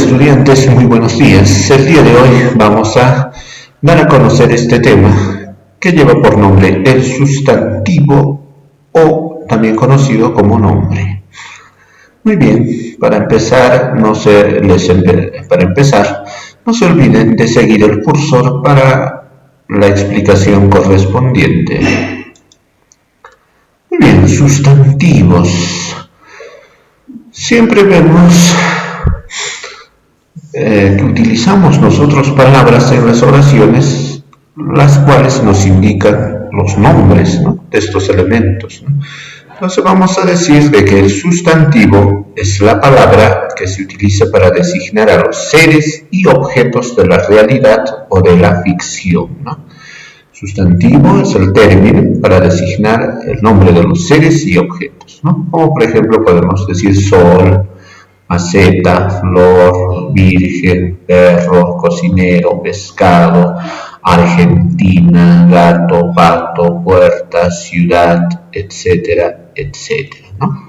estudiantes, muy buenos días. El día de hoy vamos a dar a conocer este tema que lleva por nombre el sustantivo o también conocido como nombre. Muy bien, para empezar, no se olviden de seguir el cursor para la explicación correspondiente. Muy bien, sustantivos. Siempre vemos que utilizamos nosotros palabras en las oraciones, las cuales nos indican los nombres, ¿no?, de estos elementos, ¿no? Entonces vamos a decir de que el sustantivo es la palabra que se utiliza para designar a los seres y objetos de la realidad o de la ficción, ¿no? Sustantivo es el término para designar el nombre de los seres y objetos, ¿no? Como por ejemplo podemos decir sol, maceta, flor, virgen, perro, cocinero, pescado, Argentina, gato, pato, puerta, ciudad, etcétera, etcétera, ¿no?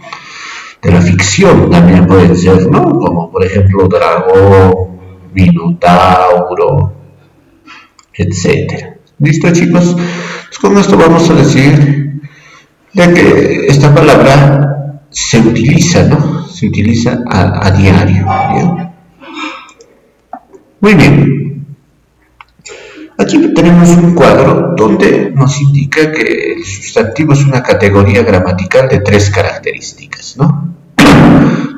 De la ficción también puede ser, ¿no? Como por ejemplo dragón, minotauro, etcétera. ¿Listo, chicos? Pues con esto vamos a decir de que esta palabra se utiliza, ¿no? Se utiliza a diario, ¿bien? Muy bien. Aquí tenemos un cuadro donde nos indica que el sustantivo es una categoría gramatical de 3 características, ¿no?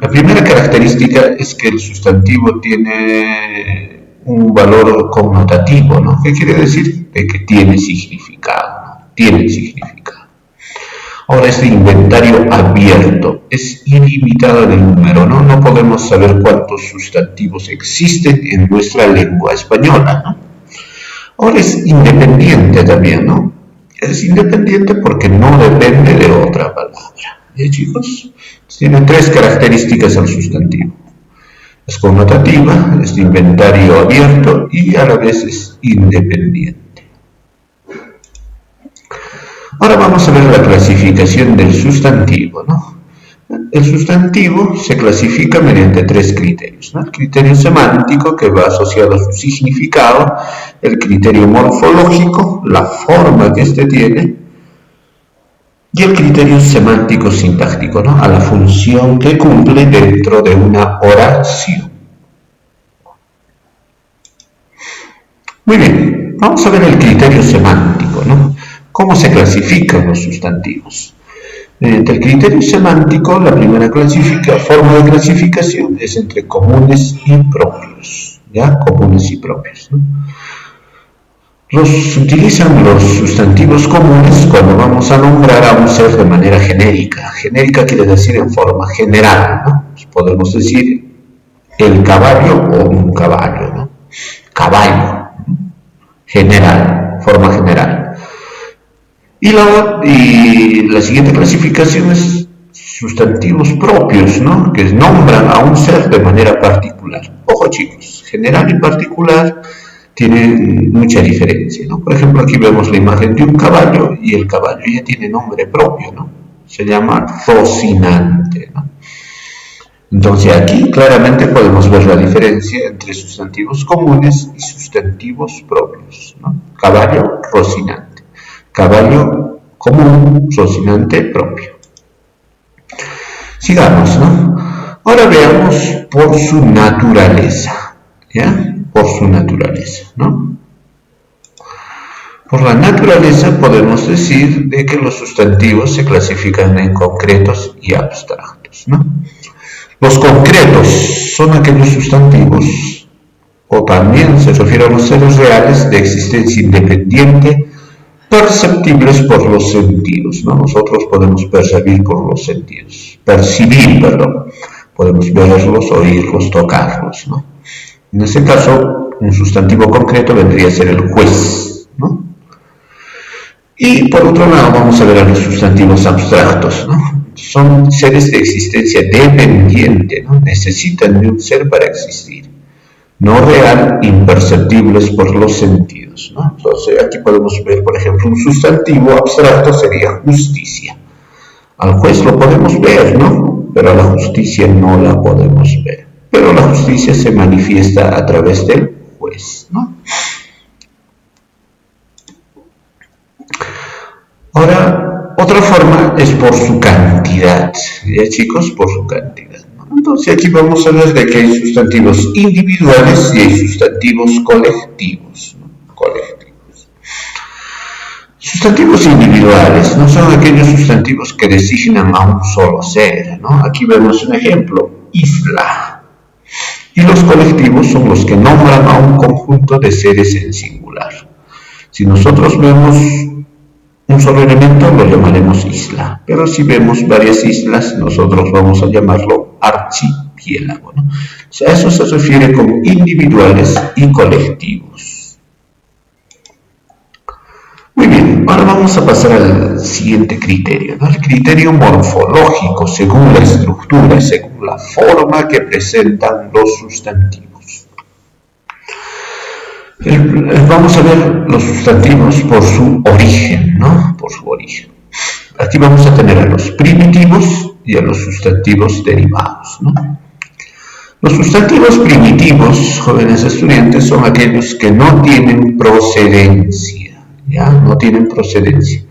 La primera característica es que el sustantivo tiene un valor connotativo, ¿no? ¿Qué quiere decir? De que tiene significado, ¿no? Tiene significado. Ahora, este inventario abierto es ilimitado de número, ¿no? No podemos saber cuántos sustantivos existen en nuestra lengua española, ¿no? Ahora es independiente también, ¿no? Es independiente porque no depende de otra palabra. Chicos? Tiene 3 características el sustantivo. Es connotativa, es de inventario abierto y a la vez es independiente. Ahora vamos a ver la clasificación del sustantivo, ¿no? El sustantivo se clasifica mediante 3 criterios, ¿no? El criterio semántico, que va asociado a su significado, el criterio morfológico, la forma que éste tiene, y el criterio semántico sintáctico, ¿no?, a la función que cumple dentro de una oración. Muy bien, vamos a ver el criterio semántico, ¿no? ¿Cómo se clasifican los sustantivos? Mediante el criterio semántico, la primera forma de clasificación es entre comunes y propios, ¿ya? Comunes y propios, ¿no? Se utilizan los sustantivos comunes cuando vamos a nombrar a un ser de manera genérica. Genérica quiere decir en forma general, ¿no? Pues podemos decir el caballo o un caballo, ¿no? Caballo, ¿no? General, forma general. Y la siguiente clasificación es sustantivos propios, ¿no?, que nombran a un ser de manera particular. Ojo, chicos, general y particular tienen mucha diferencia, ¿no? Por ejemplo, aquí vemos la imagen de un caballo y el caballo ya tiene nombre propio, ¿no? Se llama Rocinante, ¿no? Entonces aquí claramente podemos ver la diferencia entre sustantivos comunes y sustantivos propios, ¿no? Caballo, Rocinante. Caballo común, Rocinante propio. Sigamos, ¿no? Ahora veamos por su naturaleza, ¿ya? Por su naturaleza, ¿no? Por la naturaleza podemos decir de que los sustantivos se clasifican en concretos y abstractos, ¿no? Los concretos son aquellos sustantivos, o también se refiere a los seres reales de existencia independiente, perceptibles por los sentidos, ¿no? Nosotros podemos percibir por los sentidos, podemos verlos, oírlos, tocarlos, ¿no? En este caso, un sustantivo concreto vendría a ser el juez, ¿no? Y por otro lado, vamos a ver a los sustantivos abstractos, ¿no? Son seres de existencia dependiente, ¿no? Necesitan de un ser para existir, no real, imperceptibles por los sentidos, ¿no? Entonces, aquí podemos ver, por ejemplo, un sustantivo abstracto sería justicia. Al juez lo podemos ver, ¿no? Pero a la justicia no la podemos ver. pero la justicia se manifiesta a través del juez, ¿no? Ahora, otra forma es por su cantidad, ¿ya chicos? Por su cantidad, ¿no? Entonces aquí vamos a ver de que hay sustantivos individuales y hay sustantivos colectivos, ¿no? Colectivos. Sustantivos individuales no son aquellos sustantivos que designan a un solo ser, ¿no? Aquí vemos un ejemplo, isla. Y los colectivos son los que nombran a un conjunto de seres en singular. Si nosotros vemos un solo elemento, lo llamaremos isla, pero si vemos varias islas, nosotros vamos a llamarlo archipiélago, ¿no? O sea, eso se refiere con individuales y colectivos. Muy bien, ahora vamos a pasar al siguiente criterio, ¿no? El criterio morfológico, según la estructura, según la forma que presentan los sustantivos. Vamos a ver los sustantivos por su origen, ¿no? Por su origen. Aquí vamos a tener a los primitivos y a los sustantivos derivados, ¿no? Los sustantivos primitivos, jóvenes estudiantes, son aquellos que no tienen procedencia, ¿ya? No tienen procedencia.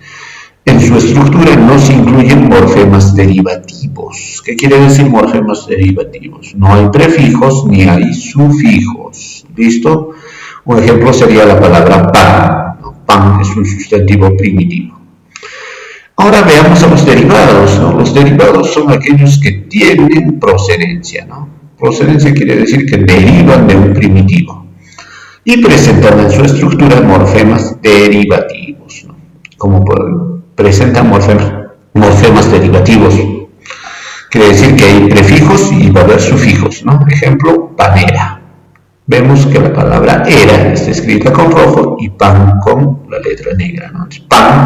En su estructura no se incluyen morfemas derivativos. ¿Qué quiere decir morfemas derivativos? No hay prefijos ni hay sufijos. ¿Listo? Un ejemplo sería la palabra pan, ¿no? Pan es un sustantivo primitivo. Ahora veamos a los derivados, ¿no? Los derivados son aquellos que tienen procedencia, ¿no? Procedencia quiere decir que derivan de un primitivo y presentan en su estructura morfemas derivativos, ¿no? Como presentan morfemas derivativos, quiere decir que hay prefijos y va a haber sufijos, ¿no? Ejemplo, panera. Vemos que la palabra era está escrita con rojo y pan con la letra negra, ¿no? Entonces, pan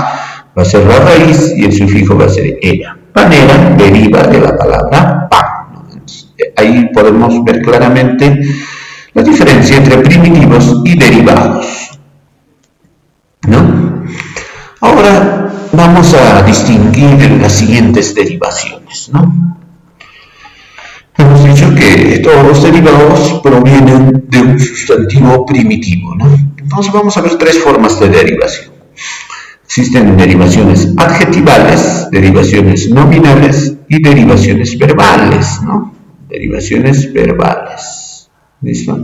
va a ser la raíz y el sufijo va a ser era. Panera deriva de la palabra pan, ¿no? Entonces, ahí podemos ver claramente la diferencia entre primitivos y derivados, ¿no? Ahora vamos a distinguir las siguientes derivaciones, ¿no? Hemos dicho que todos los derivados provienen de un sustantivo primitivo, ¿no? Entonces vamos a ver tres formas de derivación. Existen derivaciones adjetivales, derivaciones nominales y derivaciones verbales, ¿no? Derivaciones verbales. ¿Listo?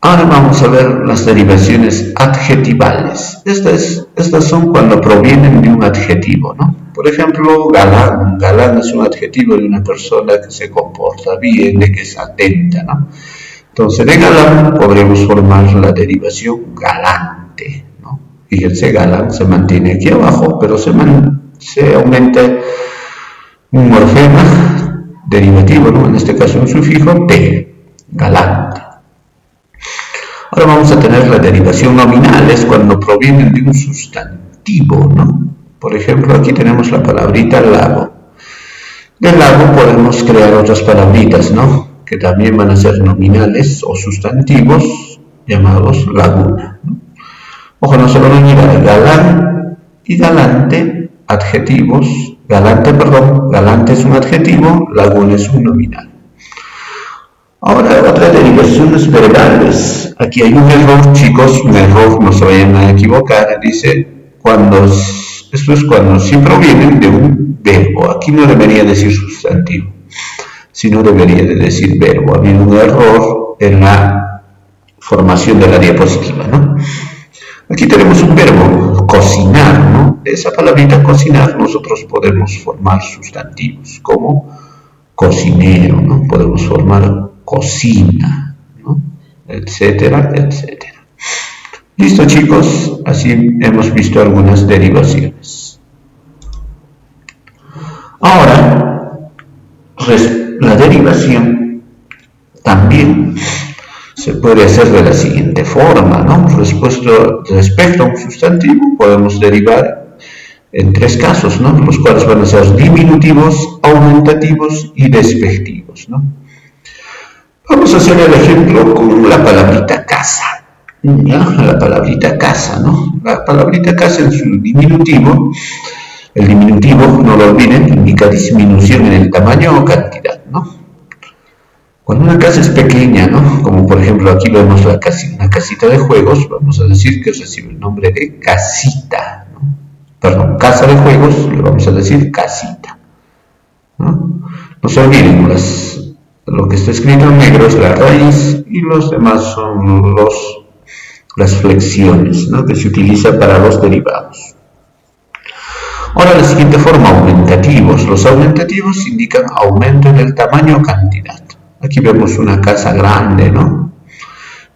Ahora vamos a ver las derivaciones adjetivales. Estas son cuando provienen de un adjetivo, ¿no? Por ejemplo, galán. Galán es un adjetivo de una persona que se comporta bien, de que es atenta, ¿no? Entonces, de galán podremos formar la derivación galante, ¿no? Fíjense, galán se mantiene aquí abajo, pero se aumenta un morfema derivativo, ¿no? En este caso un sufijo de galante. Ahora vamos a tener la derivación nominal, es cuando provienen de un sustantivo, ¿no? Por ejemplo, aquí tenemos la palabrita lago. Del lago podemos crear otras palabritas, ¿no? Que también van a ser nominales o sustantivos llamados laguna, ¿no? Ojo, no se van a olvidar galán y galante, adjetivos. Galante es un adjetivo, laguna es un nominal. Ahora, otras derivaciones verbales. Aquí hay un error, chicos, un error, no se vayan a equivocar. Dice, esto es cuando sí provienen de un verbo. Aquí no debería decir sustantivo, sino debería de decir verbo. Ha habido un error en la formación de la diapositiva, ¿no? Aquí tenemos un verbo, cocinar, ¿no? De esa palabrita cocinar nosotros podemos formar sustantivos, como cocinero, ¿no? Podemos formar cocina, ¿no? Etcétera, etcétera. Listo, chicos, así hemos visto algunas derivaciones. Ahora, la derivación también se puede hacer de la siguiente forma, ¿no? Respecto a un sustantivo podemos derivar en tres casos, ¿no? Los cuales van a ser diminutivos, aumentativos y despectivos, ¿no? Vamos a hacer el ejemplo con la palabrita casa. ¿Ya? La palabrita casa, ¿no? La palabrita casa en su diminutivo, el diminutivo, no lo olviden, indica disminución en el tamaño o cantidad, ¿no? Cuando una casa es pequeña, ¿no? Como por ejemplo aquí vemos una casita de juegos, vamos a decir que recibe el nombre de casita, ¿no? Perdón, casa de juegos, le vamos a decir casita, ¿no? No se olviden, lo que está escrito en negro es la raíz y los demás son las flexiones, ¿no? Que se utiliza para los derivados. Ahora la siguiente forma, aumentativos. Los aumentativos indican aumento en el tamaño o cantidad. Aquí vemos una casa grande, ¿no?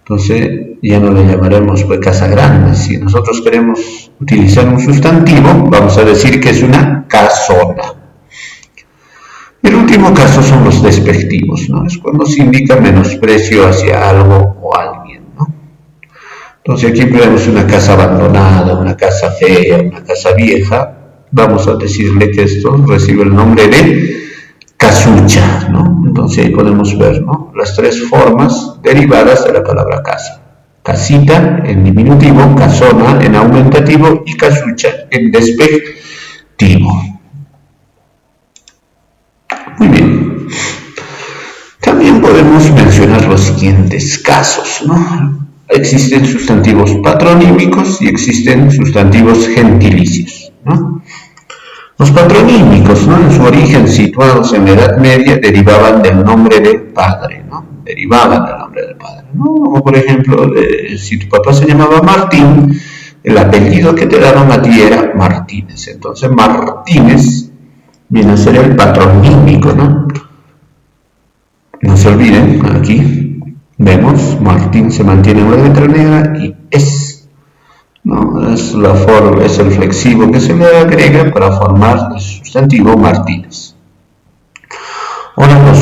Entonces ya no le llamaremos pues casa grande. Si nosotros queremos utilizar un sustantivo, vamos a decir que es una casona. El último caso son los despectivos, ¿no? Es cuando se indica menosprecio hacia algo o alguien, ¿no? Entonces aquí vemos una casa abandonada, una casa fea, una casa vieja. Vamos a decirle que esto recibe el nombre de casucha, ¿no? Entonces ahí podemos ver, ¿no? Las tres formas derivadas de la palabra casa. Casita en diminutivo, casona en aumentativo y casucha en despectivo. Muy bien. También podemos mencionar los siguientes casos, ¿no? Existen sustantivos patronímicos y existen sustantivos gentilicios, ¿no? Los patronímicos, ¿no? En su origen, situados en la Edad Media, derivaban del nombre de padre, ¿no? Derivaban del nombre del padre, ¿no? Como por ejemplo, si tu papá se llamaba Martín, el apellido que te daban a ti era Martínez. Entonces Martínez viene a ser el patronímico, ¿no? No se olviden, aquí vemos, Martín se mantiene en la letra negra y ¿no? Es el flexivo que se le agrega para formar el sustantivo Martínez. Ahora los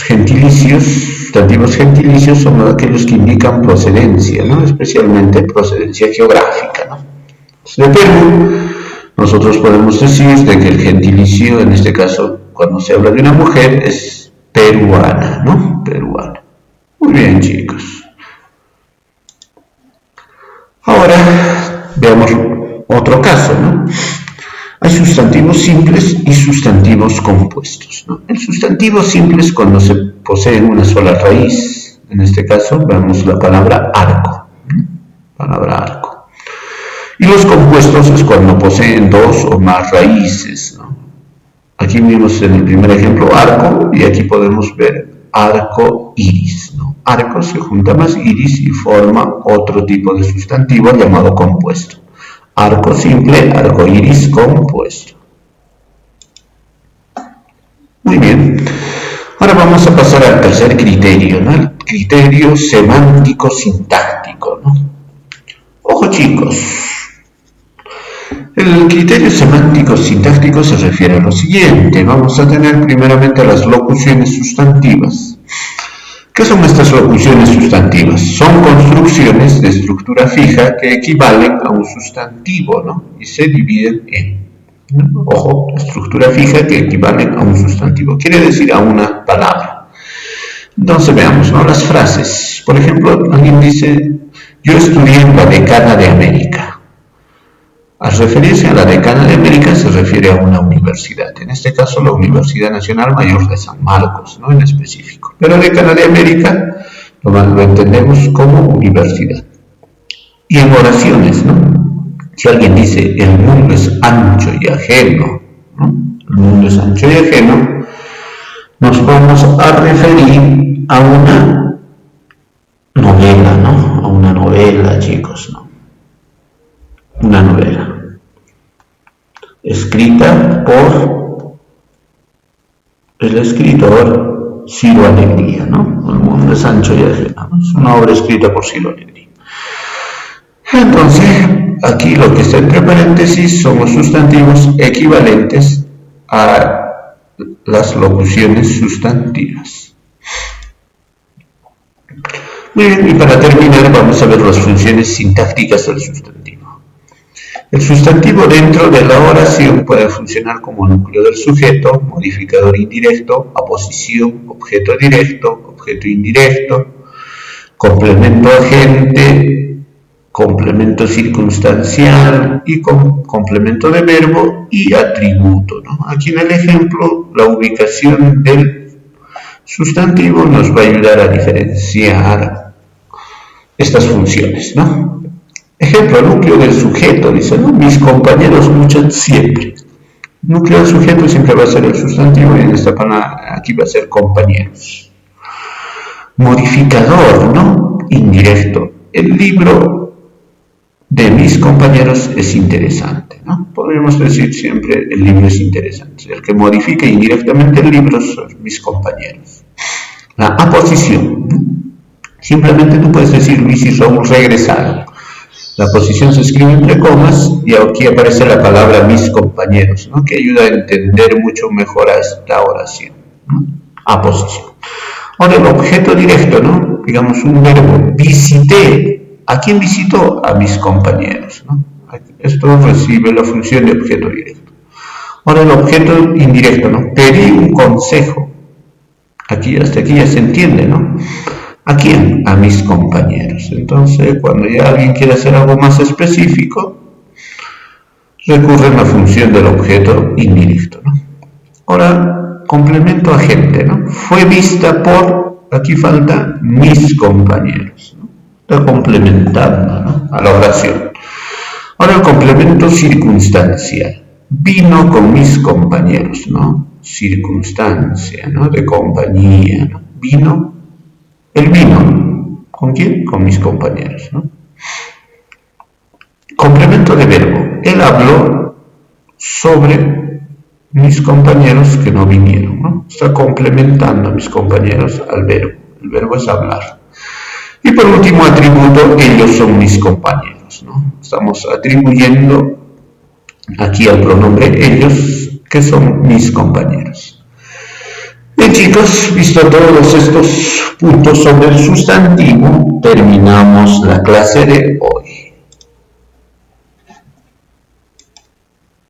sustantivos gentilicios son aquellos que indican procedencia, ¿no? Especialmente procedencia geográfica, ¿no? De Perú, nosotros podemos decir de que el gentilicio, en este caso, cuando se habla de una mujer, es peruana, ¿no? Peruana. Muy bien, chicos. Ahora veamos otro caso, ¿no? Hay sustantivos simples y sustantivos compuestos, ¿no? El sustantivo simple es cuando se posee una sola raíz. En este caso vemos la palabra arco, ¿no? Palabra arco. Y los compuestos es cuando poseen dos o más raíces, ¿no? Aquí vimos en el primer ejemplo arco y aquí podemos ver arco iris, ¿no? Arco se junta más iris y forma otro tipo de sustantivo llamado compuesto. Arco simple, arco iris compuesto. Muy bien. Ahora vamos a pasar al tercer criterio, ¿no? El criterio semántico-sintáctico, ¿no? Ojo, chicos. El criterio semántico-sintáctico se refiere a lo siguiente. Vamos a tener primeramente las locuciones sustantivas. ¿Qué son estas locuciones sustantivas? Son construcciones de estructura fija que equivalen a un sustantivo, ¿no? Y se dividen en, ¿no? Ojo, estructura fija que equivalen a un sustantivo. Quiere decir a una palabra. Entonces veamos, ¿no? Las frases. Por ejemplo, alguien dice, yo estudié en la decana de América. Al referirse a la decana de América se refiere a una universidad, en este caso la Universidad Nacional Mayor de San Marcos, ¿no? En específico. Pero decana de América lo entendemos como universidad. Y en oraciones, ¿no? Si alguien dice el mundo es ancho y ajeno, ¿no? El mundo es ancho y ajeno, nos vamos a referir a una novela, ¿no? A una novela, chicos, ¿no? Una novela escrita por el escritor Ciro Alegría, ¿no? El mundo es ancho y ajeno, ¿no? Es una obra escrita por Ciro Alegría. Entonces, aquí lo que está entre paréntesis son los sustantivos equivalentes a las locuciones sustantivas. Muy bien, y para terminar vamos a ver las funciones sintácticas del sustantivo. El sustantivo dentro de la oración puede funcionar como núcleo del sujeto, modificador indirecto, aposición, objeto directo, objeto indirecto, complemento agente, complemento circunstancial y complemento de verbo y atributo, ¿no? Aquí en el ejemplo la ubicación del sustantivo nos va a ayudar a diferenciar estas funciones, ¿no? Ejemplo, núcleo del sujeto, dice, ¿no? Mis compañeros luchan siempre. Núcleo del sujeto siempre va a ser el sustantivo y en esta aquí va a ser compañeros. Modificador, ¿no? Indirecto. El libro de mis compañeros es interesante, ¿no? Podríamos decir siempre el libro es interesante. El que modifica indirectamente el libro son mis compañeros. La aposición, ¿no? Simplemente tú puedes decir Luis y Raúl regresaron. La posición se escribe entre comas y aquí aparece la palabra mis compañeros, ¿no? Que ayuda a entender mucho mejor a esta oración, ¿no? Aposición. Ahora el objeto directo, ¿no? Digamos un verbo, visité. ¿A quién visitó? A mis compañeros, ¿no? Esto recibe la función de objeto directo. Ahora el objeto indirecto, ¿no? Pedí un consejo. Hasta aquí ya se entiende, ¿no? ¿A quién? A mis compañeros. Entonces, cuando ya alguien quiere hacer algo más específico, recurre a la función del objeto indirecto, ¿no? Ahora, complemento agente, ¿no? Fue vista por, aquí falta, mis compañeros, ¿no? Está complementando, ¿no? A la oración. Ahora el complemento circunstancial. Vino con mis compañeros, ¿no? Circunstancia, ¿no? De compañía, ¿no? Vino. Él vino. ¿Con quién? Con mis compañeros, ¿no? Complemento de verbo. Él habló sobre mis compañeros que no vinieron, ¿no? Está complementando a mis compañeros al verbo. El verbo es hablar. Y por último, atributo, ellos son mis compañeros, ¿no? Estamos atribuyendo aquí al pronombre ellos, que son mis compañeros. Bien chicos, visto todos estos puntos sobre el sustantivo, terminamos la clase de hoy.